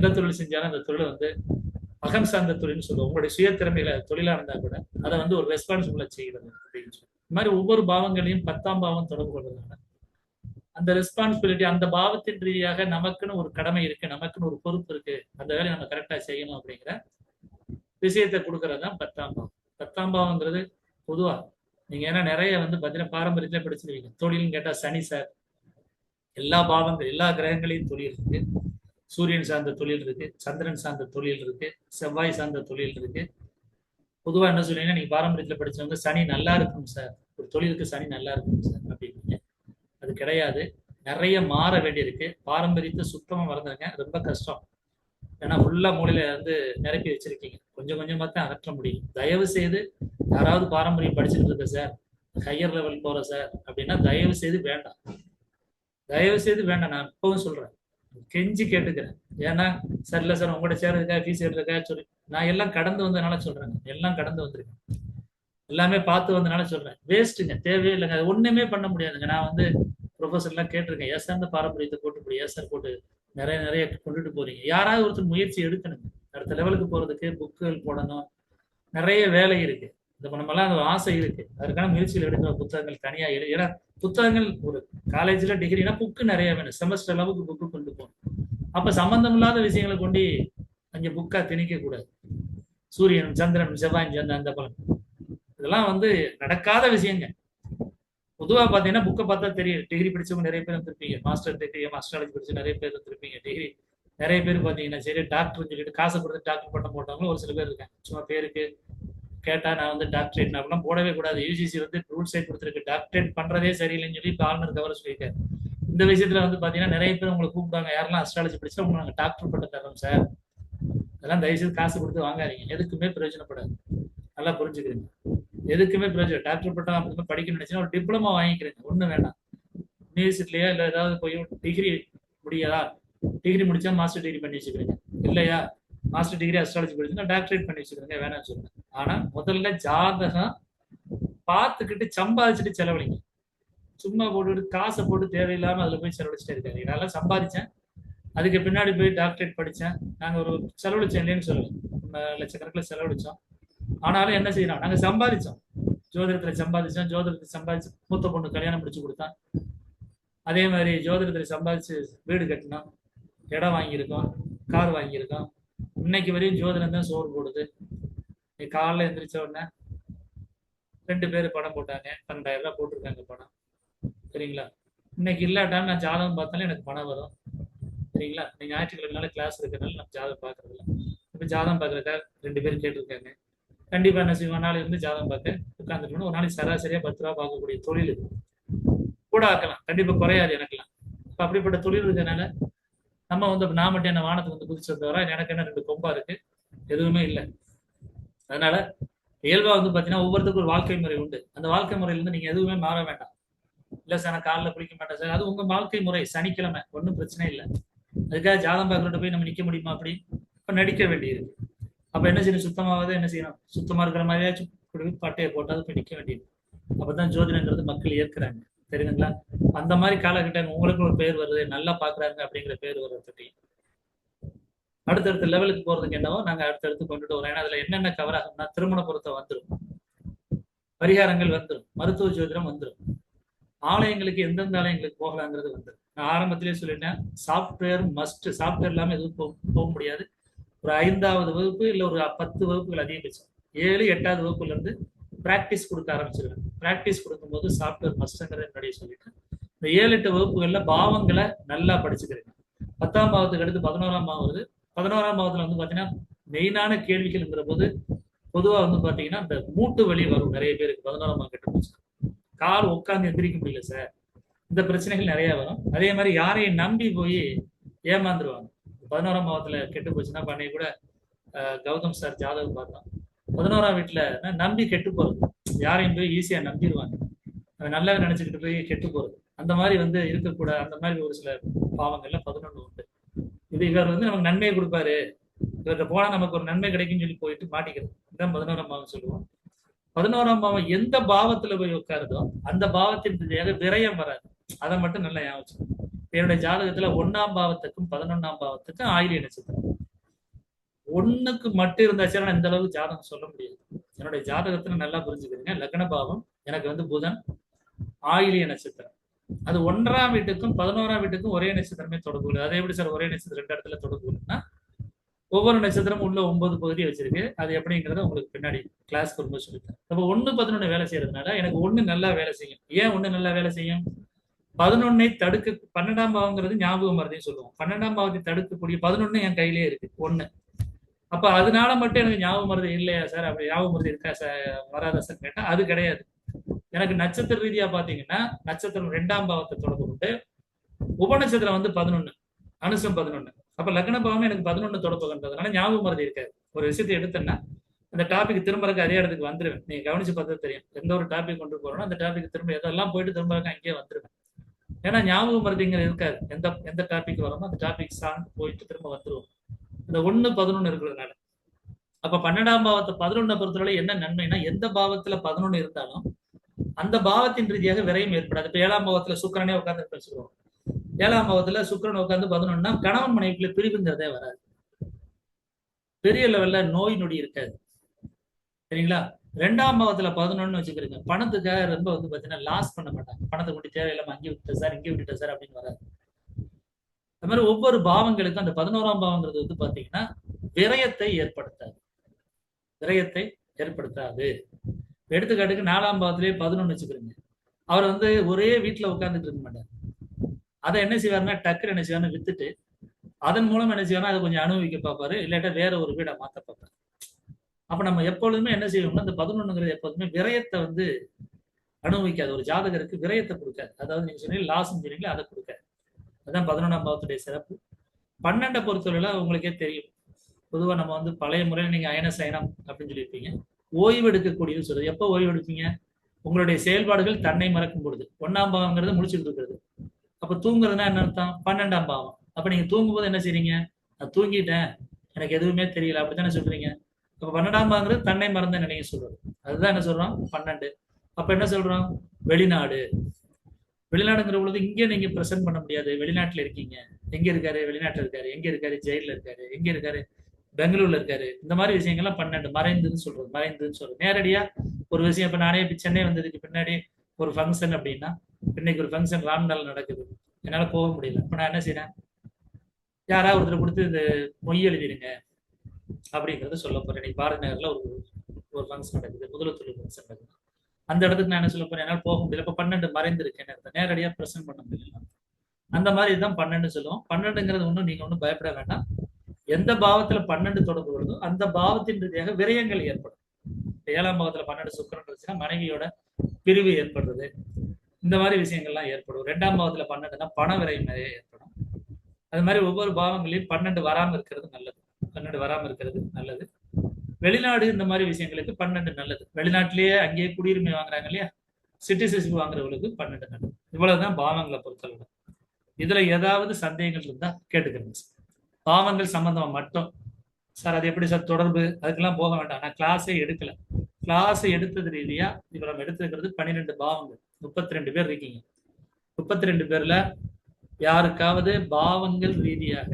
எந்த தொழில் செஞ்சாலும் அந்த தொழிலை வந்து அகம் சார்ந்த தொழில்னு சொல்லுவோம். உங்களுடைய சுய திறமையில தொழிலா இருந்தா கூட அதை வந்து ஒரு ரெஸ்பான்சிபிளா செய்கிறது அப்படின்னு சொல்லி. இந்த மாதிரி ஒவ்வொரு பாவங்களையும் 10ஆம் பாவம் தொடர்பு கொள்வதனால அந்த ரெஸ்பான்சிபிலிட்டி, அந்த பாவத்தின் ரீதியாக நமக்குன்னு ஒரு கடமை இருக்கு, நமக்குன்னு ஒரு பொறுப்பு இருக்கு, அந்த வேலையை நம்ம கரெக்டா செய்யணும் அப்படிங்கிற விஷயத்தை கொடுக்கறது தான் 10ஆம் பாவம். 10ஆம் பாவங்கிறது பொதுவா நீங்க ஏன்னா நிறைய வந்து பாத்தீங்கன்னா பாரம்பரியத்துல படிச்சிருவீங்க. தொழில்னு கேட்டா சனி சார், எல்லா பாவங்கள் எல்லா கிரகங்களையும் தொழில் இருக்கு. சூரியன் சார்ந்த தொழில் இருக்கு, சந்திரன் சார்ந்த தொழில் இருக்கு, செவ்வாய் சார்ந்த தொழில் இருக்கு. பொதுவா என்ன சொல்றீங்கன்னா நீங்க பாரம்பரியத்துல படிச்சவங்க சனி நல்லா இருக்கும் சார், ஒரு தொழிலுக்கு சனி நல்லா இருக்கும் சார் அப்படின்னு. அது கிடையாது. நிறைய மாற வேண்டியிருக்கு. பாரம்பரியத்தை சுத்தமா மறந்துருங்க, ரொம்ப கஷ்டம். ஏன்னா ஃபுல்லா மூலையில வந்து நிரப்பி வச்சிருக்கீங்க. கொஞ்சம் கொஞ்சமா தான் அகற்ற முடியும். தயவு செய்து யாராவது பாரம்பரியம் படிச்சுட்டு இருக்க சார், ஹையர் லெவல் போற சார் அப்படின்னா தயவு செய்து வேண்டாம், தயவு செய்து வேண்டாம். நான் இப்பவும் சொல்றேன், கெஞ்சி கேட்டுக்கிறேன். ஏன்னா சார் இல்ல சார் உங்கள்கிட்ட சேர்றதுக்கா ஃபீஸ் எடுறதுக்கா சொல்லி நான் எல்லாம் கடந்து வந்ததுனால சொல்றேன், எல்லாம் கடந்து வந்திருக்கேன், எல்லாமே பார்த்து வந்தனால சொல்றேன். வேஸ்ட்டுங்க, தேவையே இல்லைங்க, ஒண்ணுமே பண்ண முடியாதுங்க. நான் வந்து ப்ரொஃபஸர்லாம் கேட்டிருக்கேன், ஏன் சார் இந்த பாரம்பரியத்தை போட்டு ஏன் சார் போட்டு நிறைய நிறைய கொண்டுட்டு போறீங்க? யாராவது ஒருத்தர் முயற்சி எடுக்கணுங்க. அடுத்த லெவலுக்கு போறதுக்கு புக்குகள் போடணும், நிறைய வேலை இருக்கு. இந்த நம்மளாம் அந்த ஆசை இருக்கு, அதுக்கான முயற்சிகள் எடுக்கிற புத்தகங்கள் தனியா ஏன்னா புத்தகங்கள் ஒரு காலேஜ்ல டிகிரினா புக்கு நிறைய வேணும், செமஸ்டர் அளவுக்கு புக்கு கொண்டு போகணும். அப்ப சம்பந்தம் இல்லாத விஷயங்களை கொண்டு அங்க புக்கா திணிக்க கூடாது. சூரியன் சந்திரன் செவ்வாய் சேர்ந்த அந்த பலன் இதெல்லாம் வந்து நடக்காத விஷயங்க. பொதுவா பாத்தீங்கன்னா புக்கை பார்த்தா தெரியும். டிகிரி படிச்சவங்க நிறைய பேர் இருந்திருப்பீங்க, மாஸ்டர் டிகிரி அஸ்ட்ராலஜி படிச்சு நிறைய பேர் இருந்திருப்பீங்க. டிகிரி நிறைய பேர் பாத்தீங்கன்னா சரி டாக்டர் சொல்லிட்டு காசை கொடுத்து டாக்டர் பண்ண போட்டவங்களும் ஒரு சில பேர் இருக்காங்க. சும்மா பேருக்கு கேட்டா நான் வந்து டாக்டரேட் அப்படிலாம் போடவே கூடாது. யூஜிசி வந்து ரூல்ஸே கொடுத்துருக்கு, டாக்டரேட் பண்றதே சரியில்லைன்னு சொல்லி ஆளுநர் கவர சொல்லியிருக்காரு. இந்த விஷயத்துல வந்து பாத்தீங்கன்னா நிறைய பேர் உங்களை கூப்பிட்டாங்க, யாரெல்லாம் அஸ்ட்ராலஜி படிச்சா உங்களை நாங்கள் டாக்டர் பண்ண தரோம் சார், அதெல்லாம் தயவுசெய்து காசு கொடுத்து வாங்காதீங்க, எதுக்குமே பிரயோஜனப்படாது. நல்லா புரிஞ்சுக்கிறீங்க, எதுக்குமே பிரயோஜனம். டாக்டர் பட்டம் அப்படி படிக்கணும்னு நினைச்சுன்னா ஒரு டிப்ளமா வாங்கிக்கிறேங்க, ஒன்றும் வேண்டாம். யூனிவர்சிட்டிலையா இல்லை ஏதாவது போய் டிகிரி முடியாதா, டிகிரி முடிச்சா மாஸ்டர் டிகிரி பண்ணி வச்சுக்கிறீங்க, இல்லையா மாஸ்டர் டிகிரி அஸ்ட்ராலஜி படிச்சுன்னா டாக்டரேட் பண்ணி வச்சுக்கிறீங்க, வேணாம்னு சொல்லுங்க. ஆனா முதல்ல ஜாதகம் பார்த்துக்கிட்டு சம்பாதிச்சுட்டு செலவழிங்க. சும்மா போட்டுக்கிட்டு காசை போட்டு தேவையில்லாம அதுல போய் செலவழிச்சுட்டே இருக்காங்க. நல்லா சம்பாதிச்சேன், அதுக்கு பின்னாடி போய் டாக்டரேட் படித்தேன், நாங்கள் ஒரு செலவழிச்சோம் இல்லைன்னு சொல்லுவேன், லட்சக்கணக்கில் செலவழிச்சோம். ஆனாலும் என்ன செய்யறோம், நாங்கள் சம்பாதிச்சோம், ஜோதிடத்துல சம்பாதிச்சோம். ஜோதிடத்தை சம்பாதிச்சு மூத்த பொண்ணு கல்யாணம் முடிச்சு கொடுத்தான், அதே மாதிரி ஜோதிடத்துல சம்பாதிச்சு வீடு கட்டினோம், இடம் வாங்கியிருக்கோம், கார் வாங்கியிருக்கோம். இன்னைக்கு வரையும் ஜோதிடம் தான் சோறு போடுது. காலைல எந்திரிச்ச உடனே 2 பேர் பணம் போட்டாங்க, 12,000 ரூபாய் போட்டிருக்காங்க பணம், சரிங்களா. இன்னைக்கு இல்லாட்டாலும் நான் ஜாதகம் பார்த்தாலும் எனக்கு பணம் வரும், சரிங்களா. நீங்க ஞாயிற்றுக்கிழமை கிளாஸ் இருக்கிறதுனால நம்ம ஜாதகம் பார்க்கறது இல்லை. இப்போ ஜாதகம் பார்க்கறதுக்கா 2 பேர் கேட்டிருக்காங்க. கண்டிப்பா என்ன செய்வோம், நாளைக்கு இருந்து ஜாதகம் பார்க்க உட்காந்துருக்கணும். ஒரு நாளைக்கு சராசரியா 10 ரூபா பார்க்கக்கூடிய தொழில் இது, கூட ஆக்கலாம், கண்டிப்பா குறையாது எனக்குலாம். இப்போ அப்படிப்பட்ட தொழில் இருக்கிறதுனால நம்ம வந்து நான் மட்டும் என்ன வானத்துக்கு வந்து குதிச்சு வர, எனக்கு என்ன 2 கொம்பா இருக்கு, எதுவுமே இல்லை. அதனால இயல்பா வந்து பாத்தீங்கன்னா ஒவ்வொருத்தருக்கும் ஒரு வாழ்க்கை முறை உண்டு. அந்த வாழ்க்கை முறையில இருந்து நீங்க எதுவுமே மாற வேண்டாம். இல்ல சார் நான் காலைல குளிக்க மாட்டேன் சார், அது உங்க வாழ்க்கை முறை, சனிக்கிழமை ஒன்றும் பிரச்சனை இல்லை. அதுக்காக ஜாதகம் பார்க்கறத போய் நம்ம நிக்க முடியுமா, அப்படி இப்ப நடிக்க வேண்டியிருக்கு. அப்ப என்ன செய்யணும், சுத்தமாவது என்ன செய்யணும், சுத்தமா இருக்கிற மாதிரியாச்சும் பட்டையை போட்டாவது போய் நிக்க வேண்டியது. அப்பதான் ஜோதிடங்கிறது மக்கள் ஏற்கிறாங்க, தெரியுதுங்களா. அந்த மாதிரி காலகட்டம் உங்களுக்கு ஒரு பேர் வருது, நல்லா பாக்குறாங்க அப்படிங்கிற பேர் வர்றதுக்கு அடுத்தடுத்த லெவலுக்கு போறதுக்கு என்னவோ நாங்க அடுத்தடுத்து கொண்டுட்டு வரோம். ஏன்னா அதுல என்னென்ன கவர் ஆகும்னா திருமண பொருத்தம் வந்துடும், பரிகாரங்கள் வந்துடும், மருத்துவ ஜோதிடம் வந்துடும், ஆலயங்களுக்கு எந்தெந்த ஆலயங்களுக்கு போகலாங்கிறது வந்துடும். நான் ஆரம்பத்திலேயே சொல்லிட்டேன், சாஃப்ட்வேர் மஸ்ட், சாஃப்ட்வேர் இல்லாமல் எதுவும் போக முடியாது. ஒரு 5வது வகுப்பு இல்லை ஒரு 10 வகுப்புகள் அதிகபட்சம், 7, 8வது வகுப்புல இருந்து பிராக்டிஸ் கொடுக்க ஆரம்பிச்சிருவேன். பிராக்டிஸ் கொடுக்கும்போது சாஃப்ட்வேர் மஸ்ட்ங்கிறத முன்னாடியே சொல்லிட்டேன். இந்த 7, 8 வகுப்புகள்ல பாவங்களை நல்லா படிச்சுக்கிறேன். 10ஆம் பாவத்துக்கு அடுத்து 11ஆம் பாவம் வருது. 11ஆம் பாவத்துல வந்து பாத்தீங்கன்னா மெயினான கேள்விகள்ங்கிற போது பொதுவா வந்து பாத்தீங்கன்னா இந்த மூட்டு வலி வரும் நிறைய பேருக்கு. 11ஆம் பாவம் கெட்டு போச்சு, கால் உட்கார்ந்து எந்திரிக்க முடியல சார், இந்த பிரச்சனைகள் நிறைய வரும். அதே மாதிரி யாரையும் நம்பி போய் ஏமாந்துருவாங்க. 11ஆம் பாவத்துல கெட்டு போச்சுன்னா பண்ணி கூட கௌதம் சார் ஜாதகம் பார்த்தோம், 11ஆம் வீட்டுல நம்பி கெட்டு போறது, யாரையும் போய் ஈஸியா நம்பிடுவாங்க, நல்லா நினைச்சுக்கிட்டு போய் கெட்டு போறது, அந்த மாதிரி வந்து இருக்கக்கூடாது. அந்த மாதிரி ஒரு சில பாவங்கள்ல 11 உண்டு. இது இவர் வந்து நமக்கு நன்மையை கொடுப்பாரு, இவர்கிட்ட போனா நமக்கு ஒரு நன்மை கிடைக்கும்னு சொல்லி போயிட்டு மாட்டிக்கிறது, இதுதான் 11ஆம் பாவம் சொல்லுவோம். 11ஆம் பாவம் எந்த பாவத்துல போய் உட்காருதோ அந்த பாவத்தின் விரயம் வராது, அதை மட்டும் நல்லா ஞாபகம். என்னுடைய ஜாதகத்துல 1ஆம் பாவத்துக்கும் 11ஆம் பாவத்துக்கும் ஆயில்ய நட்சத்திரம். 1க்கு மட்டும் இருந்தாச்சுன்னா இந்த அளவுக்கு ஜாதகம் சொல்ல முடியாது. என்னுடைய ஜாதகத்துல நல்லா புரிஞ்சுக்கிறீங்க. லக்ன பாவம் எனக்கு வந்து புதன், ஆயில்ய நட்சத்திரம். அது 1ஆம் வீட்டுக்கும் 11ஆம் வீட்டுக்கும் ஒரே நட்சத்திரமே தொடர்பு கொள்ளுது. அது எப்படி சார் ஒரே நட்சத்திரம் 2 இடத்துல தொடர்பு கொள்ளுதுன்னா, ஒவ்வொரு நட்சத்திரமும் உள்ள 9 பகுதியை வச்சிருக்கு. அது எப்படிங்கிறத உங்களுக்கு பின்னாடி கிளாஸ் வரும்போது சொல்லித்தரேன். அப்போ 1 11 வேலை செய்யறதுனால எனக்கு 1 நல்லா வேலை செய்யும். ஏன் 1 நல்லா வேலை செய்யும்? 11ஐ தடுக்க 12ஆம் பாவங்கிறது ஞாபகம் மறதின்னு சொல்லுவோம். 12ஆம் பாவத்தை தடுக்கக்கூடிய 11 என் கையிலே இருக்கு 1. அப்ப அதனால மட்டும் எனக்கு ஞாபகம் மறதி இல்லையா சார்? அப்படி ஞாபகம் மறதி இருக்கா சார், வராதா சார் கேட்டா அது கிடையாது. எனக்கு நட்சத்திர ரீதியா பாத்தீங்கன்னா நட்சத்திரம் 2ஆம் பாவத்தை தொடர்பு கொண்டு உபநட்சத்திரம் வந்து 11, அனுசம் 11. அப்ப லக்ன பாவமே எனக்கு 11 தொடர்பு கொண்டதுனால ஞாபகம் மறதி இருக்காது. ஒரு விஷயத்தை எடுத்தேன்னா அந்த டாபிக் திரும்பறக்கு அதே இடத்துக்கு வந்துருவேன். நீங்க கவனிச்சு பார்த்தா தெரியும். எந்த ஒரு டாபிக் கொண்டு போறோம் அந்த டாபிக் திரும்ப எதெல்லாம் போயிட்டு திரும்பறக்கு அங்கேயே வந்துருவேன். ஏன்னா ஞாபகம் மறதிங்கிறது இருக்காது. எந்த டாபிக் வரோமோ அந்த டாபிக் சாங் போயிட்டு திரும்ப வந்துருவோம். இந்த 1 11 இருக்கிறதுனால. அப்ப 12ஆம் பாவத்தை 11 பொறுத்தவரை என்ன நன்மைனா, எந்த பாவத்துல 11 இருந்தாலும் அந்த பாவத்தின் ரீதியாக விரயம் ஏற்படாது. இப்ப 7ஆம் பாவத்துல சுக்கிரனே உட்கார்ந்து வச்சுக்கிறோம். 7ஆம் பாவத்துல சுக்கிரன் உட்கார்ந்து 11னா கணவன் மனைவிக்குள்ள பிரிவுங்கிறதே வராது. பெரிய லெவல்ல நோய் நொடி இருக்காது. சரிங்களா? 2ஆம் பாவத்துல 11 வச்சுக்கிறீங்க. பணத்துக்காக ரொம்ப வந்து பாத்தீங்கன்னா லாஸ் பண்ண மாட்டாங்க. பணத்தை கொண்டு தேவையில்லாம அங்கே விட்டுட்டேன் சார், இங்கே விட்டுட்டேன் சார் அப்படின்னு வராது. அது மாதிரி ஒவ்வொரு பாவங்களுக்கும் அந்த 11ஆம் பாவங்கிறது வந்து பாத்தீங்கன்னா விரயத்தை ஏற்படுத்தாது. விரயத்தை ஏற்படுத்தாது. எடுத்துக்காட்டுக்கு 4ஆம் பாவத்திலேயே 11 வச்சுக்கிறீங்க. அவர் வந்து ஒரே வீட்டுல உட்கார்ந்துட்டு இருக்க மாட்டார். அதை என்ன செய்வாருன்னா டக்குன்னு என்ன செய்வாருன்னு வித்துட்டு அதன் மூலம் என்ன செய்வாருன்னா அதை கொஞ்சம் அனுபவிக்க பார்ப்பாரு. இல்லாட்டா வேற ஒரு வீடை மாத்த பார்ப்பாரு. அப்ப நம்ம எப்பொழுதுமே என்ன செய்வோம்னா இந்த 11ங்கிறது எப்போதுமே விரயத்தை வந்து அனுபவிக்காது. ஒரு ஜாதகருக்கு விரயத்தை கொடுக்காது. அதாவது நீங்க சொன்னீங்க லாஸ் சொன்னீங்களா, அதை கொடுக்காது. அதுதான் 11ஆம் பாவத்துடைய சிறப்பு. 12 பொறுத்தவரையில உங்களுக்கே தெரியும். பொதுவா நம்ம வந்து பழைய முறையில் நீங்க அயன சயனம் அப்படின்னு சொல்லியிருப்பீங்க. ஓய்வு எடுக்கக்கூடியது சொல்றது. எப்போ ஓய்வு எடுப்பீங்க? உங்களுடைய செயல்பாடுகள் தன்னை மறக்கும் பொழுது. 1ஆம் பாவங்கிறது முடிச்சுட்டு இருக்கிறது. அப்ப தூங்குறதுன்னா என்ன அர்த்தம்? 12ஆம் பாவம். அப்ப நீங்க தூங்கும்போது என்ன செய்றீங்க? நான் தூங்கிட்டேன், எனக்கு எதுவுமே தெரியல அப்படித்தானே சொல்றீங்க. அப்ப 12ஆம் பாவங்கிறது தன்னை மறந்த நினைவு சொல்றது. அதுதான் என்ன சொல்றோம்? 12. அப்ப என்ன சொல்றோம்? வெளிநாடு. வெளிநாடுங்கிற பொழுது இங்கே நீங்க பிரசன்ட் பண்ண முடியாது. வெளிநாட்டுல இருக்கீங்க. எங்க இருக்காரு? வெளிநாட்டுல இருக்காரு. எங்க இருக்காரு? ஜெயில இருக்காரு. எங்க இருக்காரு? பெங்களூர்ல இருக்காரு. இந்த மாதிரி விஷயங்கள்லாம் 12 மறைந்துன்னு சொல்றது. மறைந்துன்னு சொல்றது. நேரடியா ஒரு விஷயம் இப்ப நானே இப்ப சென்னை வந்ததுக்கு பின்னாடி ஒரு ஃபங்க்ஷன் அப்படின்னா, இன்னைக்கு ஒரு ஃபங்க்ஷன் ராம்நாள் நடக்குது, என்னால போக முடியல. இப்ப நான் என்ன செய்யறேன்? யாராவது ஒருத்தர் கொடுத்து இந்த மொய் எழுதிடுங்க அப்படிங்கறத சொல்ல போறேன். இன்னைக்கு பாரதி நகர்ல ஒரு ஃபங்க்ஷன் நடக்குது, முதலத்தூர் ஃபங்க்ஷன் நடக்குது. அந்த இடத்துக்கு நான் என்ன சொல்ல போறேன்? என்னால போக முடியல. இப்ப 12 மறைந்திருக்கேன், நேரடியா பிரசன்ட் பண்ண முடியல. அந்த மாதிரி தான் 12 சொல்லுவோம். 12ங்கிறது ஒண்ணும் நீங்க ஒன்றும் பயப்பட வேண்டாம். எந்த பாவத்துல 12 தொடர்பு வருதோ அந்த பாவத்தின் ரீதியாக விரயங்கள் ஏற்படும். 7ஆம் பாவத்துல 12 சுக்கிரன் இருந்துச்சுன்னா மனைவியோட பிரிவு ஏற்படுறது, இந்த மாதிரி விஷயங்கள்லாம் ஏற்படும். 2ஆம் பாவத்துல 12னா பண விரயம் நிறைய ஏற்படும். அது மாதிரி ஒவ்வொரு பாவங்களையும் 12 வராம இருக்கிறது நல்லது. 12 வராம இருக்கிறது நல்லது. வெளிநாடு இந்த மாதிரி விஷயங்களுக்கு 12 நல்லது. வெளிநாட்டிலேயே அங்கேயே குடியுரிமை வாங்குறாங்க இல்லையா, சிட்டிசன்ஷிப் வாங்குறவங்களுக்கு 12 நல்லது. இவ்வளவுதான் பாவங்களை பொறுத்தளவு. இதுல ஏதாவது சந்தேகங்கள் இருந்தா கேட்டுக்கிறேன். பாவங்கள் சம்பந்தமா மட்டும் சார் அது எப்படி சார் தொடர்பு, அதுக்கெல்லாம் போக வேண்டாம். நான் கிளாஸே எடுக்கல. கிளாஸ் எடுத்தது ரீதியா இப்ப நம்ம எடுத்துக்கிறது 12 பாவங்கள். 32 பேர் இருக்கீங்க. 32 பேர்ல யாருக்காவது பாவங்கள் ரீதியாக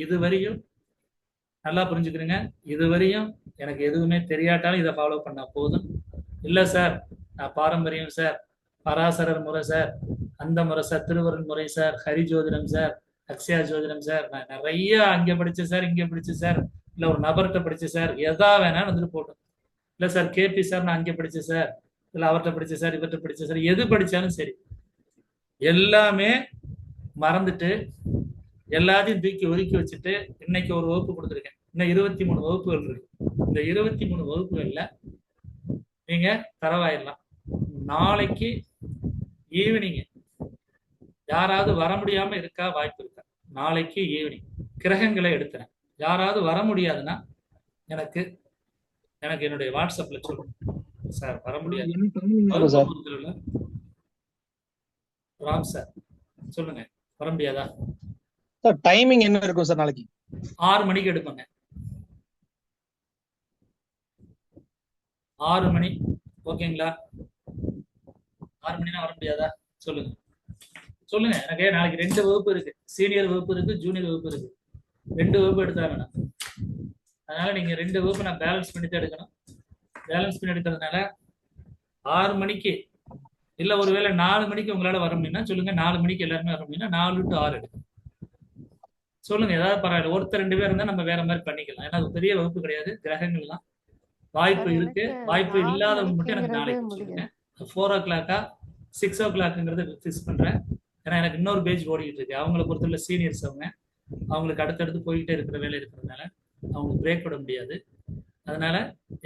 இதுவரையும் நல்லா புரிஞ்சுக்கிறீங்க, இதுவரையும் எனக்கு எதுவுமே தெரியாட்டாலும் இதை ஃபாலோ பண்ணா போதும். இல்ல சார் நான் பாரம்பரியம் சார், பராசரர் முறை சார், அந்த முறை சார், திருவருள் முறை சார், ஹரி ஜோதிடம் சார், அக்ஷயா ஜோதிடம் சார், நான் நிறைய அங்க படிச்சேன் சார், இங்க படிச்சேன் சார், இல்ல ஒரு நபர்கிட்ட படிச்சேன் சார், எதா வேணாலும் வந்துட்டு போட்டோம். இல்ல சார் கேபி சார் நான் அங்கே படிச்சேன் சார், இல்ல அவர்கிட்ட படிச்சேன் சார், இவர்கிட்ட படிச்சேன் சார், எது படிச்சாலும் சரி எல்லாமே மறந்துட்டு எல்லாத்தையும் தூக்கி ஒதுக்கி வச்சுட்டு இன்னைக்கு ஒரு வகுப்பு கொடுத்துருக்கேன். இன்னும் 23 வகுப்புகள் இருக்கு. இந்த 23 வகுப்புகள்ல நீங்க தரவாயிடலாம். நாளைக்கு ஈவினிங் யாராவது வர முடியாம இருக்கா? வாய்ப்பு இருக்கா? நாளைக்கு ஈவினிங் கிரகங்களை எடுத்துறேன். யாராவது வர முடியாதுன்னா எனக்கு எனக்கு என்னுடைய வாட்ஸ்அப்ல சொல்லுங்க சார். வர முடியாது ராம் சார் சொல்லுங்க. வர முடியாதா சார்? டைமிங் என்ன இருக்கும் சார்? நாளைக்கு 6 மணிக்கு எடுப்பாங்க. 6 மணி ஓகேங்களா? 6 மணினா வர முடியாதா? சொல்லுங்க சொல்லுங்க. எனக்கு நாளைக்கு 2 வகுப்பு இருக்கு, சீனியர் வகுப்பு இருக்கு, ஜூனியர் வகுப்பு இருக்கு. 2 வகுப்பு எடுத்தாங்க நான். அதனால நீங்க 2 வகுப்பு நான் பேலன்ஸ் பண்ணி தான் எடுக்கணும். பேலன்ஸ் பண்ணி எடுக்கிறதுனால 6 மணிக்கு இல்ல ஒருவேளை 4 மணிக்கு உங்களால வர முடியும்னா சொல்லுங்க. 4 மணிக்கு எல்லாருமே வர முடியும்னா 4 to 6 எடுக்கணும். சொல்லுங்க, ஏதாவது பரவாயில்ல. ஒருத்தர் 2 பேர் இருந்தா நம்ம வேற மாதிரி பண்ணிக்கலாம். ஏன்னா அது பெரிய வகுப்பு கிடையாது, கிரகங்கள் தான். வாய்ப்பு இருக்கு. வாய்ப்பு இல்லாதவங்க மட்டும் எனக்கு நாளைக்கு சொல்லுங்க. 4 o'clock 6 o'clockங்கிறத ஃபிக்ஸ் பண்றேன். ஏன்னா எனக்கு இன்னொரு பேஜ் ஓடிக்கிட்டு இருக்கு. அவங்கள பொறுத்தவரை சீனியர்ஸ் அவங்களுக்கு அடுத்தடுத்து போய்கிட்டே இருக்கிற வேலை இருக்கிறதுனால அவங்களுக்கு பிரேக் விட முடியாது. அதனால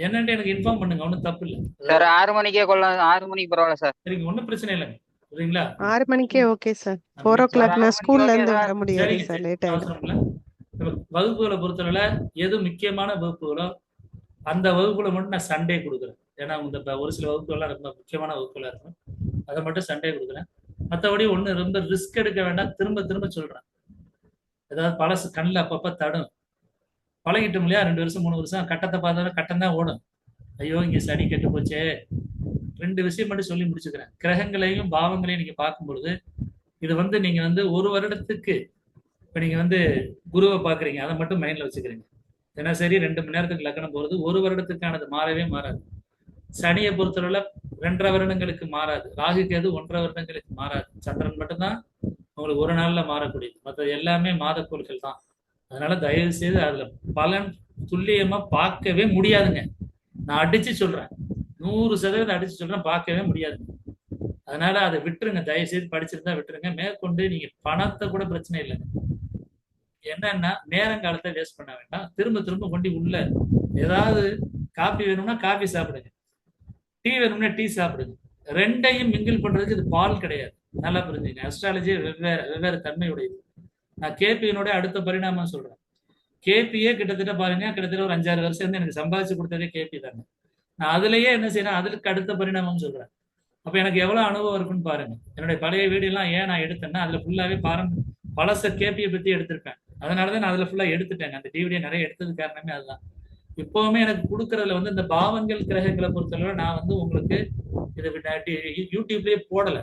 என்னன்ட்டு எனக்கு இன்ஃபார்ம் பண்ணுங்க, ஒன்றும் தப்பு இல்லை சார். 6 மணிக்கே கொள்ளலாம். 6 மணிக்கு பரவாயில்ல சார். சரிங்க, ஒன்றும் பிரச்சனை இல்லைங்க. சரிங்களா? 6 மணிக்கே ஓகே சார். 4 o'clock நான் ஸ்கூல்ல இருந்து வர முடியாது சார், லேட் ஆயிடும். அவசரம் இல்லை. வகுப்புகளை பொறுத்தவரை எது முக்கியமான வகுப்புகளோ அந்த வகுப்புகளை மட்டும் நான் சண்டே கொடுக்குறேன். ஏன்னா இந்த ஒரு சில வகுப்புகள்லாம் ரொம்ப முக்கியமான வகுப்புகளா இருக்கும், அதை மட்டும் சண்டே கொடுக்குறேன். மற்றபடி ஒண்ணு ரொம்ப ரிஸ்க் எடுக்க வேண்டாம். திரும்ப திரும்ப சொல்றேன், ஏதாவது பழசு கண்ணில் அப்பப்ப தடும். பழகிட்டோம் இல்லையா? 2 வருஷம் 3 வருஷம் கட்டத்தை பார்த்தாலும் கட்டம் தான் ஓடும். ஐயோ இங்க சனி கெட்டு போச்சே. 2 விஷயம் மட்டும் சொல்லி முடிச்சுக்கிறேன். கிரகங்களையும் பாவங்களையும் நீங்க பார்க்கும் பொழுது இது நீங்க ஒரு வருடத்துக்கு இப்ப நீங்க குருவை பாக்குறீங்க, அதை மட்டும் மைண்ட்ல வச்சுக்கிறீங்க. தினசரி 2 மணி நேரத்துக்கு லக்னம் போறது 1 வருடத்துக்கானது, மாறவே மாறாது. சனியை பொறுத்தவரை 2.5 வருடங்களுக்கு மாறாது. ராகு கேது 1.5 வருடங்களுக்கு மாறாது. சந்திரன் மட்டும்தான் உங்களுக்கு ஒரு நாள்ல மாறக்கூடியது. மற்ற எல்லாமே மாதக்கோள்கள் தான். அதனால தயவு செய்து அதுல பலன் துல்லியமா பார்க்கவே முடியாதுங்க. நான் அடிச்சு சொல்றேன், 100% அடிச்சு சொல்றேன், பார்க்கவே முடியாது. அதனால அதை விட்டுருங்க. தயவு செய்து படிச்சிருந்தா விட்டுருங்க. மேற்கொண்டு நீங்க பணத்தை கூட பிரச்சனை இல்லைங்க. என்னன்னா நேரங்காலத்தை வேஸ்ட் பண்ண வேண்டாம். திரும்ப திரும்ப கொண்டு உள்ள ஏதாவது காபி வேணும்னா காபி சாப்பிடுங்க, டீ வேணும்னா டீ சாப்பிடுங்க. 2ஐயும் மிங்கிள் பண்றதுக்கு இது பால் கிடையாது. நல்லா புரிஞ்சுங்க. அஸ்ட்ராலஜி வெவ்வேறு தன்மையுடையது. நான் கேபியினோட அடுத்த பரிணாமம் சொல்றேன். கேபியே கிட்டத்தட்ட பாருங்க, கிட்டத்தட்ட ஒரு 5-6 வருஷம் எனக்கு சம்பாதிச்சு கொடுத்ததே கேபி தாங்க. நான் அதுலயே என்ன செய்யணும், அதுக்கு அடுத்த பரிணாமம் சொல்றேன். அப்ப எனக்கு எவ்வளவு அனுபவம் இருக்குன்னு பாருங்க. என்னுடைய பழைய வீடியோ எல்லாம் ஏன் நான் எடுத்தேன்னா அதுல ஃபுல்லாவே பழச கேபியை பத்தி எடுத்திருப்பேன். அதனாலதான் நான் அதுல ஃபுல்லா எடுத்துட்டேங்க. அந்த டிவிடியை நிறைய எடுத்தது காரணமே அதுதான். இப்பவுமே எனக்கு கொடுக்கறதுல இந்த பாவங்கள் கிரகங்களை பொறுத்தளவு நான் உங்களுக்கு இது யூடியூப்லயே போடல.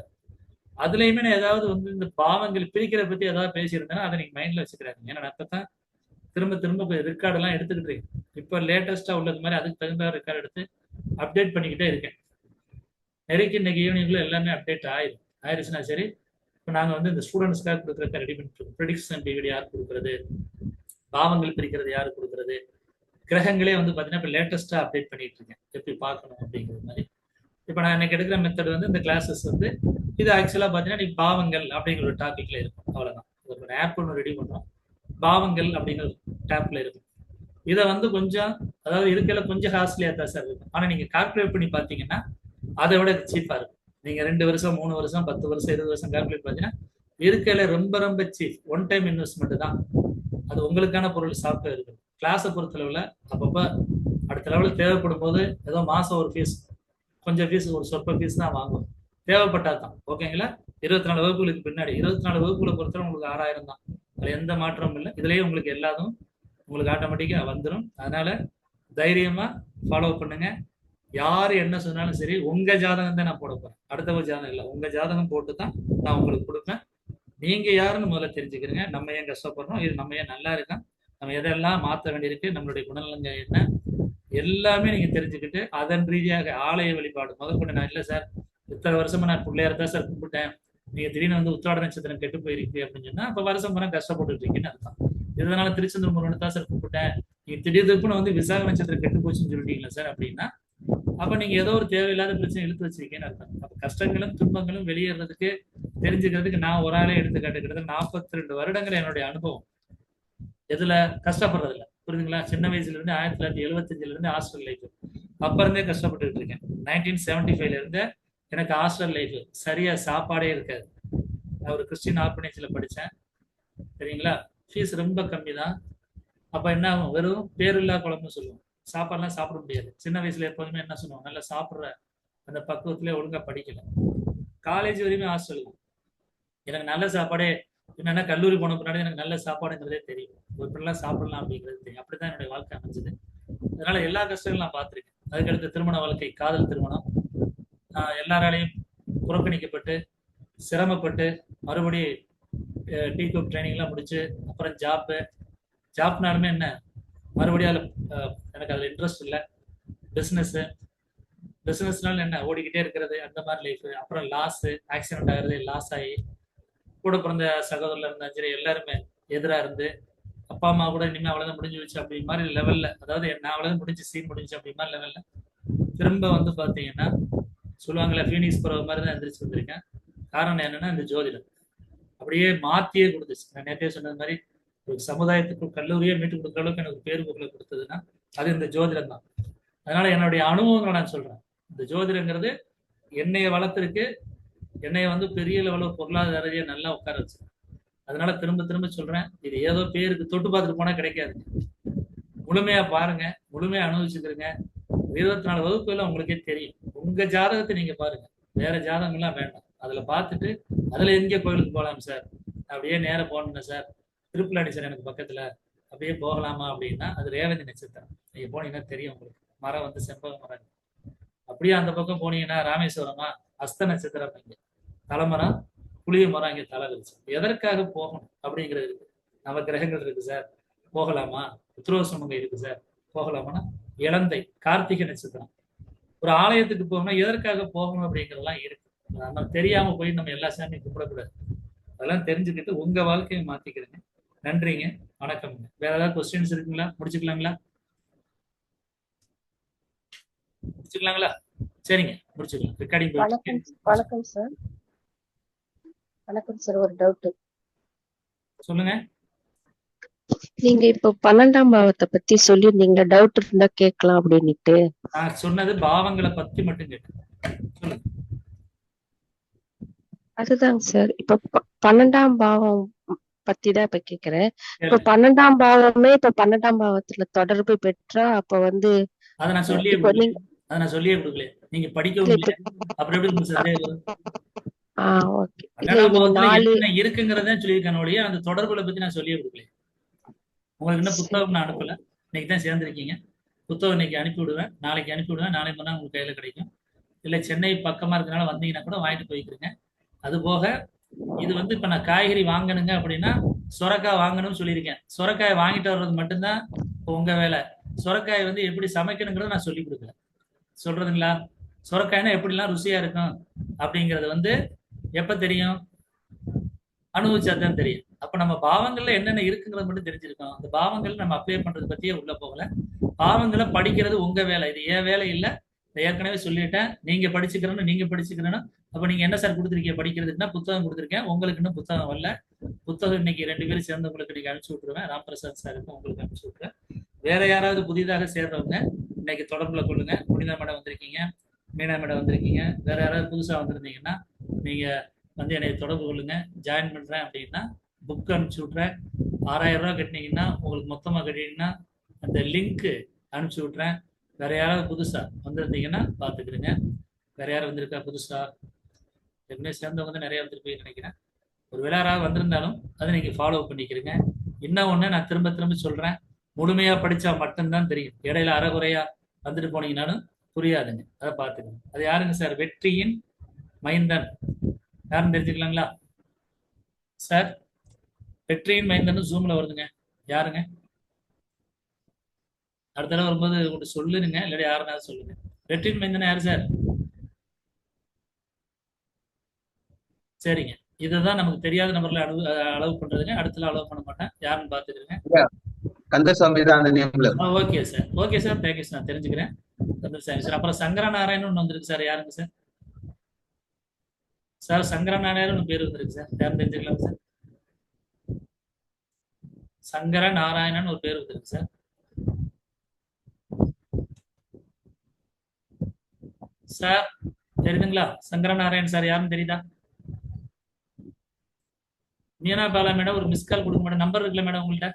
அதுலயுமே நான் ஏதாவது இந்த பாவங்கள் பிரிக்கிற பத்தி ஏதாவது பேசியிருந்தேன்னா அதை நீங்க மைண்ட்ல வச்சுக்கிறாங்க. ஏன்னா நான் இப்பதான் திரும்ப திரும்ப ரெக்கார்டு எல்லாம் எடுத்துக்கிட்டு இருக்கேன். இப்ப லேட்டஸ்டா உள்ளது மாதிரி அதுக்கு தகுந்த ரெக்கார்டு எடுத்து அப்டேட் பண்ணிக்கிட்டே இருக்கேன். நெருக்கி இன்னைக்கு ஈவினிங்ல எல்லாமே அப்டேட் ஆயிடுச்சுன்னா சரி. இப்போ நாங்க இந்த ஸ்டூடெண்ட்ஸ்க்காக கொடுக்குறத ரெடி பண்ணிட்டு இருக்கோம். ப்ரெடிக்ஷன் டிவிடி யார் கொடுக்குறது, பாவங்கள் பிரிக்கிறது யாரு கொடுக்குறது, கிரகங்களே பாத்தீங்கன்னா இப்போ லேட்டஸ்டா அப்டேட் பண்ணிட்டு இருக்கேன், எப்படி பார்க்கணும் அப்படிங்கிற மாதிரி. இப்போ நான் எனக்கு எடுக்கிற மெத்தட் இந்த கிளாஸஸ் இது ஆக்சுவலா பாத்தீங்கன்னா நீ பாவங்கள் அப்படிங்கிற ஒரு டாபிக்ல இருக்கும். அவ்வளவுதான். ஒரு ஆப் ஒன்று ரெடி பண்றோம், பாவங்கள் அப்படிங்கிற டேப்ல இருக்கும். இதை கொஞ்சம் அதாவது இருக்கையில கொஞ்சம் காஸ்ட்லியா தான் சார் இருக்கும். ஆனா நீங்க கால்குலேட் பண்ணி பாத்தீங்கன்னா அதை விட சீப்பா இருக்கும். நீங்க 2 வருஷம் 3 வருஷம் 10 வருஷம் 20 வருஷம் கால்குலேட் பாத்தீங்கன்னா இருக்கையில ரொம்ப ரொம்ப சீப். ஒன் டைம் இன்வெஸ்ட்மெண்ட் தான். அது உங்களுக்கான பொருள் சாப்பிட்டு இருக்கு. கிளாஸை பொறுத்தளவுல அப்பப்ப அடுத்த லெவலில் தேவைப்படும் போது ஏதோ மாசம் ஒரு ஃபீஸ், கொஞ்சம் ஃபீஸ், ஒரு சொற்ப ஃபீஸ் தான் வாங்குவோம். தேவைப்பட்டா தான். ஓகேங்களா? 24 வகுப்புகளுக்கு பின்னாடி 24 வகுப்புகளை பொறுத்தவரை உங்களுக்கு 6000 தான். அதுல எந்த மாற்றமும் இல்லை. இதுலயே உங்களுக்கு எல்லாதும் உங்களுக்கு ஆட்டோமேட்டிக்கா வந்துடும். அதனால தைரியமா ஃபாலோ பண்ணுங்க. யாரு என்ன சொன்னாலும் சரி, உங்க ஜாதகம் தான் நான் போட போறேன். அடுத்தவங்க ஜாதகம் இல்லை, உங்க ஜாதகம் போட்டு தான் நான் உங்களுக்கு கொடுப்பேன். நீங்க யாருன்னு முதல்ல தெரிஞ்சுக்கிறீங்க. நம்ம ஏன் கஷ்டப்படுறோம், இது நம்ம ஏன் நல்லா இருக்கோம், நம்ம எதெல்லாம் மாற்ற வேண்டியிருக்கு, நம்மளுடைய குணநலங்க என்ன, எல்லாமே நீங்க தெரிஞ்சுக்கிட்டு அதன் ரீதியாக ஆலய வழிபாடு முதற்கொண்டு. நான் இல்லை சார் இத்தனை வருஷமா நான் பிள்ளையார் தான் சார் கும்பிட்டேன், நீங்க திடீர்னு உத்திராட நட்சத்திரம் கெட்டு போயிருக்கு அப்படின்னு சொன்னா அப்ப வருஷம் பூரா கஷ்டப்பட்டு இருக்கீங்கன்னு அர்த்தம். இதனால திருச்செந்தூர் முருகனை தான் சார் கும்பிட்டேன், நீங்க திடீர்னு விசாக நட்சத்திரம் கெட்டு போச்சுன்னு சொல்லிட்டீங்களா சார் அப்படின்னா அப்ப நீங்க ஏதோ ஒரு தேவையில்லாத பிரச்சனை இழுத்து வச்சிருக்கீங்கன்னு அர்த்தம். அப்ப கஷ்டங்களும் துன்பங்களும் வெளியேறதுக்கு தெரிஞ்சுக்கிறதுக்கு நான் ஒரு ஆளே எடுத்துக்காட்டுக்கிறது 42 வருடங்கள் என்னுடைய அனுபவம். எதுல கஷ்டப்படுறதில்ல, புரியுதுங்களா? சின்ன வயசுல இருந்து 1975 இருந்து ஹாஸ்டல் லைஃப் அப்ப இருந்தே கஷ்டப்பட்டு இருக்கேன். 1975 இருந்து எனக்கு ஹாஸ்டல் லைஃப், சரியா சாப்பாடே இருக்காது. நான் ஒரு கிறிஸ்டின் ஆர்பனேஜ்ல படித்தேன், சரிங்களா? ஃபீஸ் ரொம்ப கம்மி தான். அப்ப என்ன ஆகும், வெறும் பேரில்லா குழம்புன்னு சொல்லுவோம். சாப்பாடுலாம் சாப்பிட முடியாது. சின்ன வயசுல எப்போதுமே என்ன சொல்லுவோம், நல்லா சாப்பிட்ற அந்த பக்குவத்திலே ஒழுங்கா படிக்கல. காலேஜ் வரையுமே ஹாஸ்டல். எனக்கு நல்ல சாப்பாடே என்னன்னா கல்லூரி போன பின்னாடி எனக்கு நல்ல சாப்பாடுங்கிறதே தெரியும், எப்படிலாம் சாப்பிடலாம் அப்படிங்கிறது தெரியும். அப்படிதான் என்னுடைய வாழ்க்கை அமைஞ்சது. அதனால எல்லா கஷ்டங்களும் நான் பார்த்துருக்கேன். அதுக்கடுத்து திருமண வாழ்க்கை, காதல் திருமணம், எல்லாராலையும் புறக்கணிக்கப்பட்டு சிரமப்பட்டு மறுபடியும் டீ குப் ட்ரைனிங்லாம் முடிச்சு அப்புறம் ஜாப்னாலுமே என்ன மறுபடியும் அதில் எனக்கு அதில் இன்ட்ரெஸ்ட் இல்லை. பிஸ்னஸ்னால என்ன ஓடிக்கிட்டே இருக்கிறது அந்த மாதிரி லைஃப். அப்புறம் ஆக்சிடென்ட் ஆகுறது, லாஸ் ஆகி கூட பிறந்த சகோதரில் இருந்தாலும் சரி எல்லாருமே எதிராக இருந்து அப்பா அம்மா கூட இனிமேல் அவ்வளோதான் முடிஞ்சு வச்சு அப்படி மாதிரி லெவலில், அதாவது நான் அவ்வளோதான் முடிஞ்சு சீன் முடிஞ்சு அப்படி மாதிரி லெவலில் திரும்ப வந்து பார்த்தீங்கன்னா சொல்லுவாங்களே ஃபீனிக்ஸ் பறவை மாதிரி தான் எந்திரிச்சு வந்திருக்கேன். காரணம் என்னன்னா இந்த ஜோதிடம் அப்படியே மாற்றியே கொடுத்துச்சு. நான் நேற்றே சொன்னது மாதிரி ஒரு சமுதாயத்துக்கு கல்லூரியே மீட்டு கொடுக்குற அளவுக்கு எனக்கு பேரு புகழை கொடுத்ததுன்னா அது இந்த ஜோதிடம் தான். அதனால என்னுடைய அனுபவங்களை நான் சொல்றேன். இந்த ஜோதிடங்கிறது என்னைய வளர்த்துருக்கு, என்னைய வந்து பெரிய லெவலில் பொருளாதார ரீதியாக நல்லா உட்கார வச்சு. அதனால திரும்ப திரும்ப சொல்றேன், இது ஏதோ பேருக்கு தொட்டு பார்த்துட்டு போனா கிடைக்காது. முழுமையா பாருங்க, முழுமையா அனுபவிச்சுக்கிறீங்க. 24 வகுப்புல உங்களுக்கே தெரியும். உங்க ஜாதகத்தை நீங்க பாருங்க, வேற ஜாதகங்கள்லாம் வேண்டாம். அதுல பார்த்துட்டு அதுல எங்கே கோயிலுக்கு போகலாம் சார், அப்படியே நேரம் போகணும் சார், திருப்புலாடி சார் எனக்கு பக்கத்துல அப்படியே போகலாமா அப்படின்னா அது ரேவதி நட்சத்திரம். நீங்க போனீங்கன்னா தெரியும் உங்களுக்கு. மரம் வந்து செம்பக மரம். அப்படியே அந்த பக்கம் போனீங்கன்னா ராமேஸ்வரமா அஸ்த நட்சத்திரம், இங்க தலைமரம் புளிய மரம் இங்கே தலை இருந்துச்சு. எதற்காக போகணும் அப்படிங்கிறது இருக்கு. நவ கிரகங்கள் இருக்கு சார், போகலாமா? உத்திரோசமங்க இருக்கு சார், போகலாமான்னா இளந்தை கார்த்திகை நட்சத்திரம். ஒரு ஆலயத்துக்கு போகணும்னா எதற்காக போகணும் அப்படிங்கிறதெல்லாம் இருக்கு. நம்ம தெரியாம போய் நம்ம எல்லா சாமியும் கும்பிடக்கூடாது. அதெல்லாம் தெரிஞ்சுக்கிட்டு உங்க வாழ்க்கையை மாத்திக்கிறீங்க. நன்றிங்க, வணக்கம்ங்க. வேற ஏதாவது கொஸ்டின்ஸ் இருக்குங்களா? முடிச்சுக்கலாங்களா? சரிங்க, முடிச்சுக்கலாம். ரெக்கார்டிங் வணக்கம் சார். வணக்கம் சார், ஒரு டவுட். சொல்லுங்க. நீங்க இப்போ 12ஆம் பாவத்தை பத்தி சொல்லியிருந்தீங்க, டவுட் இருந்தா கேட்கலாம் அப்படின்னுட்டு. நான் சொன்னது பாவங்களை பத்தி மட்டும் கேட்டேன். சொல்லுங்க. அதுதாங்க சார், இப்ப 12ஆம் பாவம் பத்தி தான் இப்ப கேக்குறேன். இப்ப 12ஆம் பாவமே இப்ப 12ஆம் பாவத்துல தொடர்பு பெற்றா அப்ப வந்து அதை நான் சொல்லியே கொடுக்கல. நீங்க படிக்கவும் இல்லை, அப்புறம் எப்படி இருக்குங்கிறத சொல்லியிருக்கேன் ஒழிய அந்த தொடர்புல பத்தி நான் சொல்லியே கொடுக்கல. உங்களுக்கு இன்னும் புத்தகம் நான் அனுப்பல. இன்னைக்கு தான் சேர்ந்திருக்கீங்க. புத்தகம் இன்னைக்கு அனுப்பி விடுவேன், நாளைக்கு அனுப்பி விடுவேன். நாளை மறுநாள் உங்களுக்கு கையில கிடைக்கும். இல்லை சென்னை பக்கமா இருக்கனால வந்தீங்கன்னா கூட வாங்கிட்டு போய்க்கிறேங்க. அது போக இது வந்து இப்ப நான் காய்கறி வாங்கணுங்க அப்படின்னா சொரக்காய் வாங்கணும்னு சொல்லியிருக்கேன். சொரக்காயை வாங்கிட்டு வர்றது மட்டும்தான் உங்க வேலை. சொரக்காயை வந்து எப்படி சமைக்கணுங்கிறத நான் சொல்லி கொடுக்கல. சொல்றதுங்களா? சொரக்காய்னா எப்படிலாம் ருசியா இருக்கும் அப்படிங்கிறது வந்து எப்ப தெரியும்? அனுபவிச்சாதான் தெரியும். அப்ப நம்ம பாவங்கள்ல என்னென்ன இருக்குங்கிறது மட்டும் தெரிஞ்சிருக்கோம். அந்த பாவங்கள் நம்ம அப்ளை பண்றது பத்தியே உள்ள போகல. பாவங்களை படிக்கிறது உங்க வேலை, இது ஏன் வேலை இல்லை. ஏற்கனவே சொல்லிட்டேன். நீங்க படிச்சுக்கிறேன்னு. அப்ப நீங்க என்ன சார் கொடுத்துருக்கீங்க படிக்கிறதுக்குன்னா? புத்தகம் கொடுத்துருக்கேன். உங்களுக்கு இன்னும் புத்தகம் வரல. புத்தகம் இன்னைக்கு 2 பேரும் சேர்ந்து உங்களுக்கு இன்னைக்கு அனுப்பிச்சு விட்டுருவேன். ராம்பிரசாத் சாருக்கும் உங்களுக்கு அனுப்பிச்சு விட்டுருவேன். வேற யாராவது புதிதாக சேர்றவங்க இன்னைக்கு தொடர்புல கொள்ளுங்க. புனிதா மேடம் வந்திருக்கீங்க, மீனா மேடம் வந்திருக்கீங்க. வேற யாராவது புதுசா வந்திருந்தீங்கன்னா நீங்க வந்து என்னை தொடர்பு கொள்ளுங்க. ஜாயின் பண்றேன் அப்படின்னா புக் அனுப்பிச்சு விட்றேன். 6000 ரூபாய் கட்டினீங்கன்னா உங்களுக்கு மொத்தமா கட்டினீங்கன்னா அந்த லிங்க் அனுப்பிச்சு விட்றேன். வேற யாராவது புதுசா வந்திருந்தீங்கன்னா பாத்துக்கிறேங்க. வேற யாரும் வந்திருக்கா புதுசா? எப்பவுமே சேர்ந்தவங்க வந்து நிறைய வந்திருப்பீங்கன்னு நினைக்கிறேன். ஒரு வேளாராக வந்திருந்தாலும் அதை நீங்க ஃபாலோ பண்ணிக்கிறீங்க. இன்னும் ஒண்ணு நான் திரும்ப திரும்ப சொல்றேன், முழுமையா படிச்சா மட்டும்தான் தெரியும். இடையில அறகுறையா வந்துட்டு போனீங்கன்னாலும் புரியாதுங்க. அதை பார்த்துக்கணும். அது யாருங்க சார்? வெற்றியின் மைந்தன் யாருன்னு தெரிஞ்சுக்கலாங்களா சார்? வெற்றியின் மைந்தன் ஜூம்ல வருதுங்க. யாருங்க? அடுத்த தடவை வரும்போது உங்களுக்கு சொல்லுங்க, இல்லாட்டி யாருனாலும் சொல்லுங்க. வெற்றியின் மைந்தன் யாரு சார்? சரிங்க, இதுதான் நமக்கு தெரியாத நபர்களை அளவு பண்றதுங்க. அடுத்த அளவு பண்ண மாட்டேன். யாருன்னு பாத்துக்கிறேங்க. கந்தசாமி தான் அந்த நேம்ல. Okay sir, okay sir, thank you sir, தெரிஞ்சுக்கிறேன். கந்தசாமி சார். அப்புறம் சங்கர நாராயணன் வந்திருக்கு சார். யாருங்க சார்? சார் சங்கர நாராயணன் பேர் வந்திருக்கு சார். யாரும் தெரிஞ்சுக்கலாம் சார்? சங்கர நாராயணன் ஒரு பேர் வந்திருக்கு சார். சார் தெரியுதுங்களா? சங்கர நாராயணன் சார் யாருன்னு தெரியுதா? மீனா பாலா மேடம் ஒரு மிஸ் கால் கொடுக்க மேடம். நம்பர் இருக்குல்ல மேடம் உங்கள்கிட்ட?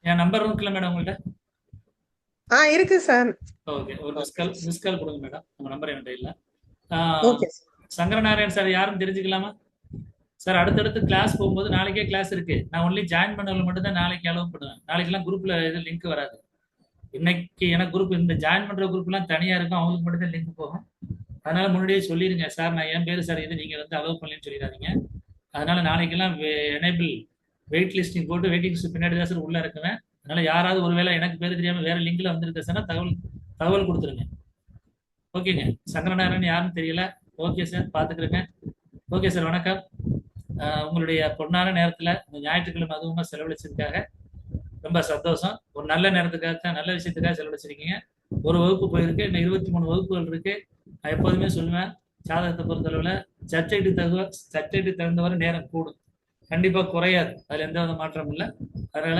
என் நம்பர் இருக்குல்ல மேடம் உங்கள்கிட்ட? இருக்கு சார். ஓகே, ஒரு மிஸ் கால் கொடுங்க மேடம். உங்க நம்பர் என்கிட்ட இல்ல. சங்கரநாராயண் சார் யாருன்னு தெரிஞ்சுக்கலாமா சார்? அடுத்தடுத்து கிளாஸ் போகும்போது நாளைக்கே கிளாஸ் இருக்கு. நான் ஒன்லி ஜாயின் பண்ணவங்க மட்டும் தான் நாளைக்கு அலோவ் பண்ணுவேன். நாளைக்கெல்லாம் குரூப்ல எதுவும் லிங்க் வராது. இன்னைக்கு எனக்கு குரூப் இந்த ஜாயின் பண்ற குரூப் எல்லாம் தனியா இருக்கும், அவங்களுக்கு மட்டும் தான் லிங்க் போகும். அதனால முன்னாடியே சொல்லிடுங்க சார், நான் என் பேரு சார், இது நீங்க வந்து அலோவ் பண்ணலன்னு சொல்லிடாதீங்க. அதனால நாளைக்கெல்லாம் எனேபிள் வெயிட் லிஸ்டிங் போட்டு வெயிட்டிங் லிஸ்ட் பின்னாடி தான் சார் உள்ள இருக்குவேன். அதனால யாராவது ஒருவேளை எனக்கு பேர் தெரியாம வேற லிங்க்ல வந்திருக்க சார் தகவல் கொடுத்துருங்க. ஓகேங்க. சங்கரநாராயணன் யாருன்னு தெரியல. ஓகே சார், பாத்துக்கிறேங்க. ஓகே சார், வணக்கம். உங்களுடைய பொன்னான நேரத்துல இந்த ஞாயிற்றுக்கிழமை அதுவுமா செலவழிச்சதுக்காக ரொம்ப சந்தோஷம். ஒரு நல்ல நேரத்துக்காக, நல்ல விஷயத்துக்காக செலவழிச்சிருக்கீங்க. ஒரு வகுப்பு போயிருக்கு, இன்னும் 23 வகுப்புகள் இருக்கு. நான் எப்போதுமே சொல்லுவேன், ஜாதகத்தை பொறுத்தளவுல சப்ஜெக்ட் தகுந்தவரை நேரம் கூடும், கண்டிப்பா குறையாது. அதுல எந்த வித மாற்றம் இல்லை. அதனால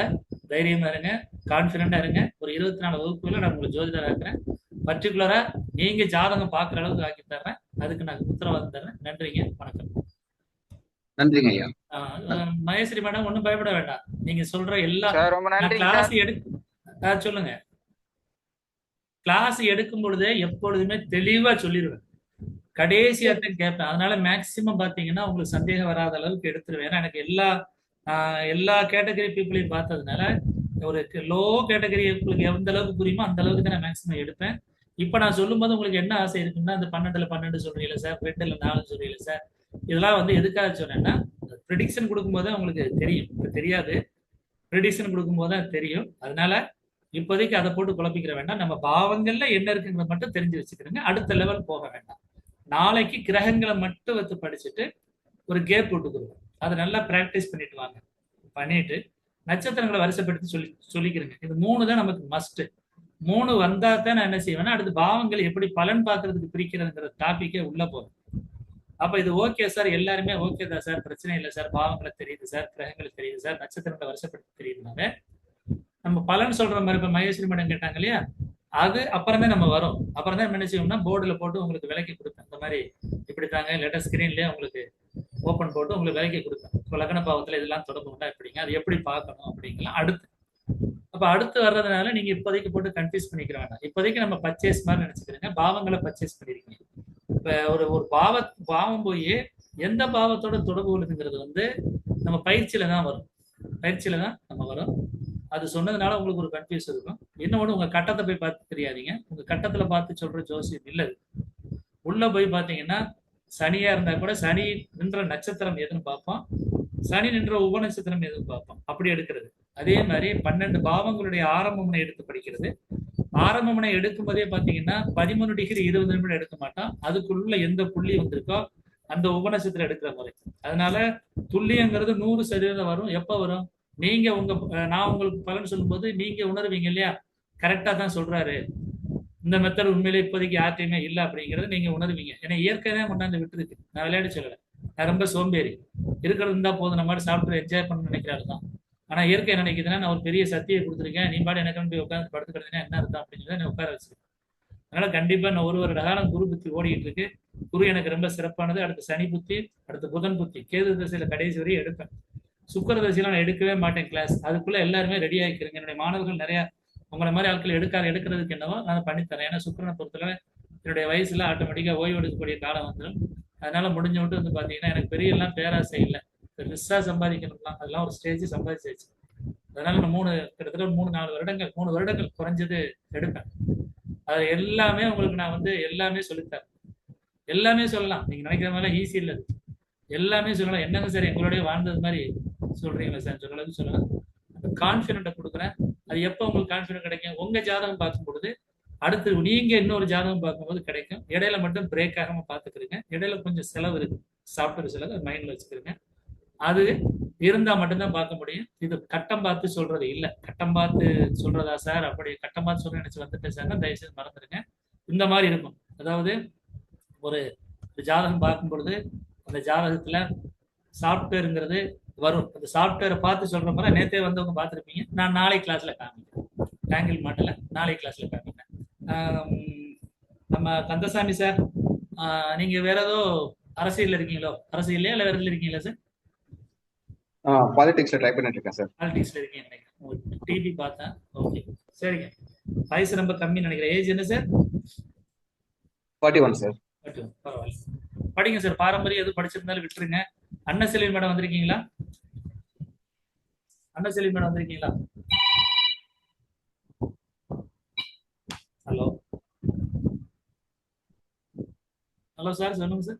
தைரியமா இருங்க, கான்பிடண்டா இருங்க. ஒரு 24 வகுப்புல நான் உங்களுக்கு ஜோதிடர் ஆக்குறேன். பர்டிகுலரா நீங்க ஜாதகம் பாக்குற அளவுக்கு ஆக்கி தர்றேன். அதுக்கு நான் உத்தரவாதம் தர்றேன். நன்றிங்க, வணக்கம். நன்றிங்க ஐயா. மகேஸ்வரி மேடம், ஒன்றும் பயப்பட வேண்டாம். நீங்க சொல்ற எல்லா ரொம்ப நன்றி கிளாஸ் சொல்லுங்க. கிளாஸ் எடுக்கும் பொழுதே எப்பொழுதுமே தெளிவா சொல்லிடுவேன், கடைசியாத்தான் கேட்பேன். அதனால மேக்சிமம் பாத்தீங்கன்னா உங்களுக்கு சந்தேகம் வராத அளவுக்கு எடுத்துருவேன். ஏன்னா எனக்கு எல்லா கேட்டகரி பீப்புளையும் பார்த்ததுனால ஒரு லோ கேட்டகரி உங்களுக்கு எந்த அளவுக்கு புரியுமோ அந்த அளவுக்கு தான் நான் மேக்சிமம் எடுப்பேன். இப்ப நான் சொல்லும் போது உங்களுக்கு என்ன ஆசை இருக்குன்னா, அந்த 12ல 12 சொல்றீங்களா சார், 2ல 4 சொல்றீங்களா சார், இதெல்லாம் வந்து எதுக்காக சொன்னேன்னா, ப்ரெடிக்ஷன் கொடுக்கும்போது உங்களுக்கு தெரியும், தெரியாது. ப்ரெடிக்ஷன் கொடுக்கும்போது தான் தெரியும். அதனால இப்போதைக்கு அதை போட்டு குழப்பிக்கிற வேண்டாம். நம்ம பாவங்கள்ல என்ன இருக்குங்கிறத மட்டும் தெரிஞ்சு வச்சுக்கிறோங்க. அடுத்த லெவல் போக வேண்டாம். நாளைக்கு கிரகங்களை மட்டும் வச்சு படிச்சுட்டு ஒரு கேப் விட்டுக்குருவோம். அதை நல்லா பிராக்டிஸ் பண்ணிட்டு வாங்க. பண்ணிட்டு நட்சத்திரங்களை வரிசைப்படுத்தி சொல்லிக்கிறேங்க. இது 3 தான் நமக்கு மஸ்ட். 3 வந்தா தான் நான் என்ன செய்வேன்னா, அடுத்து பாவங்கள் எப்படி பலன் பார்க்கறதுக்கு பிரிக்கிறதுங்கிற டாபிக்கே உள்ள போகும். அப்ப இது ஓகே சார், எல்லாருமே ஓகே தான் சார், பிரச்சனை இல்லை சார், பாவங்களை தெரியுது சார், கிரகங்களை தெரியுது சார், நட்சத்திரங்களை வரிசைப்படுத்தி தெரியுதுனால நம்ம பலன் சொல்ற மாதிரி. இப்ப மகேஸ்வரி மேடம் கேட்டாங்க இல்லையா, அது அப்புறம் தான் நம்ம வரும். அப்புறம் தான் என்ன செய்வோம்னா, போர்டுல போட்டு உங்களுக்கு விலைக்கு கொடுப்பேன். இந்த மாதிரி இப்படித்தாங்க லெட்டர் ஸ்கிரீன்லயே உங்களுக்கு ஓப்பன் போட்டு உங்களுக்கு விலைக்கு கொடுப்பேன். இப்போ லக்ன பாவத்துல இதெல்லாம் தொடர்பு உண்டா எப்படிங்க, அது எப்படி பார்க்கணும் அப்படிங்கலாம் அடுத்து. அப்ப அடுத்து வர்றதுனால நீங்க இப்போதைக்கு போட்டு கன்ஃபியூஸ் பண்ணிக்கிற வேண்டாம். இப்போதைக்கு நம்ம பர்ச்சேஸ் மாதிரி நினைச்சுக்கிறீங்க, பாவங்களை பர்ச்சேஸ் பண்ணிருக்கீங்க. இப்ப ஒரு பாவம் போய் எந்த பாவத்தோட தொடர்பு உள்ளதுங்கிறது வந்து நம்ம பயிற்சியில தான் வரும். பயிற்சியில தான் நம்ம வரும். அது சொன்னதுனால உங்களுக்கு ஒரு கன்ஃபியூஸ் இருக்கும். இன்னொன்று, உங்க கட்டத்தை போய் பார்த்து தெரியாதீங்க. உங்க கட்டத்துல பார்த்து சொல்ற ஜோசியம் இல்லை. உள்ள போய் பார்த்தீங்கன்னா, சனியா இருந்தா கூட சனி நின்ற நட்சத்திரம் எதுன்னு பார்ப்போம், சனி நின்ற உப நட்சத்திரம் எதுன்னு பார்ப்போம், அப்படி எடுக்கிறது. அதே மாதிரி 12 பாவங்களுடைய ஆரம்பமனை எடுத்து படிக்கிறது. ஆரம்பமனை எடுக்கும் போதே பாத்தீங்கன்னா 13 டிகிரி 20 நிமிடம் எடுக்க மாட்டோம். அதுக்குள்ள எந்த புள்ளி வந்திருக்கோ அந்த உபநட்சத்திரம் எடுக்கிற முறை. அதனால துல்லியங்கிறது 100% வரும். எப்ப வரும்? நீங்க நான் உங்களுக்கு பலன் சொல்லும் போது நீங்க உணர்வீங்க இல்லையா, கரெக்டா தான் சொல்றாரு, இந்த மெத்தட் உண்மையிலே இப்போதைக்கு யார்ட்டையுமே இல்லை அப்படிங்கறத நீங்க உணர்வீங்க. ஏன்னா இயற்கை தான் கொண்டாந்து விட்டுருக்கு. நான் விளையாடி சொல்லல, நான் ரொம்ப சோம்பேறி, இருக்கிறது இருந்தா போதும், நம்ம சாப்பிட்டு என்ஜாய் பண்ணணும்னு நினைக்கிறாரு தான். ஆனா இயற்கை நினைக்குதுன்னா, நான் ஒரு பெரிய சக்தியை கொடுத்துருக்கேன், நீ பாடு எனக்கு போய் உட்காந்து படுத்துக்கிறதுனா என்ன அர்த்தம் அப்படிங்கிறத நான் உட்கார வச்சிருக்கேன். அதனால கண்டிப்பா நான் ஒரு வருட காலம் குரு புத்தி ஓடிட்டு இருக்கு. குரு எனக்கு ரொம்ப சிறப்பானது. அடுத்து சனி புத்தி, அடுத்து புதன் புத்தி, கேது தசையில கடைசி வரையும் எடுப்பேன். சுக்கர தசையில நான் எடுக்கவே மாட்டேன் கிளாஸ். அதுக்குள்ள எல்லாருமே ரெடி ஆகிக்கிறேங்க. என்னுடைய மாணவர்கள் நிறைய உங்களை மாதிரி ஆட்கள் எடுக்கிறதுக்கு என்னவோ நான் பண்ணித்தரேன். ஏன்னா சுக்கரனை பொறுத்தவரை என்னுடைய வயசுல ஆட்டோமேட்டிக்கா ஓய்வு எடுக்கக்கூடிய காலம் வந்துடும். அதனால முடிஞ்ச மட்டும் வந்து பாத்தீங்கன்னா, எனக்கு பெரிய எல்லாம் பேராசை இல்லை, ரிஸ்ஸா சம்பாதிக்கணும்லாம், அதெல்லாம் ஒரு ஸ்டேஜ் சம்பாதிச்சாச்சு. அதனால நான் கிட்டத்தட்ட 3 வருடங்கள் குறைஞ்சது எடுப்பேன். அது எல்லாமே உங்களுக்கு நான் வந்து எல்லாமே சொல்லித்தரேன். எல்லாமே சொல்லலாம், நீங்க நினைக்கிற மாதிரி ஈஸி இல்லை, எல்லாமே சொல்லலாம். என்னங்க சார் எங்களுடைய வாழ்ந்தது மாதிரி சொல்றீங்களா சார், சொல்றது சொல்லலாம். அந்த கான்பிடென்ட்டை கொடுக்குறேன். அது எப்போ உங்களுக்கு கான்பிடென்ட் கிடைக்கும்? உங்க ஜாதகம் பார்க்கும் பொழுது, அடுத்து நீங்க இன்னொரு ஜாதகம் பார்க்கும்போது கிடைக்கும். இடையில மட்டும் பிரேக் ஆகாம பாத்துக்கிறீங்க. இடையில கொஞ்சம் செலவு இருக்கு, சாஃப்ட்வேர் செலவு, மைண்ட்ல வச்சுக்கிறீங்க. அது இருந்தா மட்டும்தான் பார்க்க முடியும். இது கட்டம் பார்த்து சொல்றது இல்லை. கட்டம் பார்த்து சொல்றதா சார், அப்படி கட்டம் பார்த்து சொல்ற நினைச்சு வந்துட்டு சார், தயவுசெய்து மறந்துடுங்க. இந்த மாதிரி இருக்கும். அதாவது ஒரு ஜாதகம் பார்க்கும் பொழுது அந்த ஜாதகத்துல சாஃப்ட்வேருங்கிறது வரும். அந்த சாஃப்ட்வேரை பார்த்து சொல்ற மாதிரி நேத்தே வந்தவங்க பார்த்துருப்பீங்க. நான் நாளை கிளாஸ்ல காமிக்கிறேன், டேங்கிள் மாட்டல நாளை கிளாஸ்ல காமிக்கிறேன். நம்ம கந்தசாமி சார், நீங்க வேற ஏதோ அரசியல் இருக்கீங்களோ? அரசியல்லையா இல்ல வேற இருக்கீங்களா சார்? பாலிடிக்ஸ்ல ட்ரை பண்ணிட்டு இருக்கேன் சார். பாலிடிக்ஸ்ல இருக்கீங்க, டிவி பார்த்தேன். ஓகே, சரிங்க. வயசு ரொம்ப கம்மி நினைக்கிறேன். ஏஜ் என்ன சார்? 41 சார். பரவாயில்ல, படிங்க சார். பாரம்பரியம் எதுவும் படிச்சிருந்தாலும் விட்டுருங்க. அன்னசெல்வி மேடம் வந்திருக்கீங்களா? அன்னசெல்வி மேடம் வந்திருக்கீங்களா? ஹலோ, ஹலோ சார், சொல்லுங்க சார்.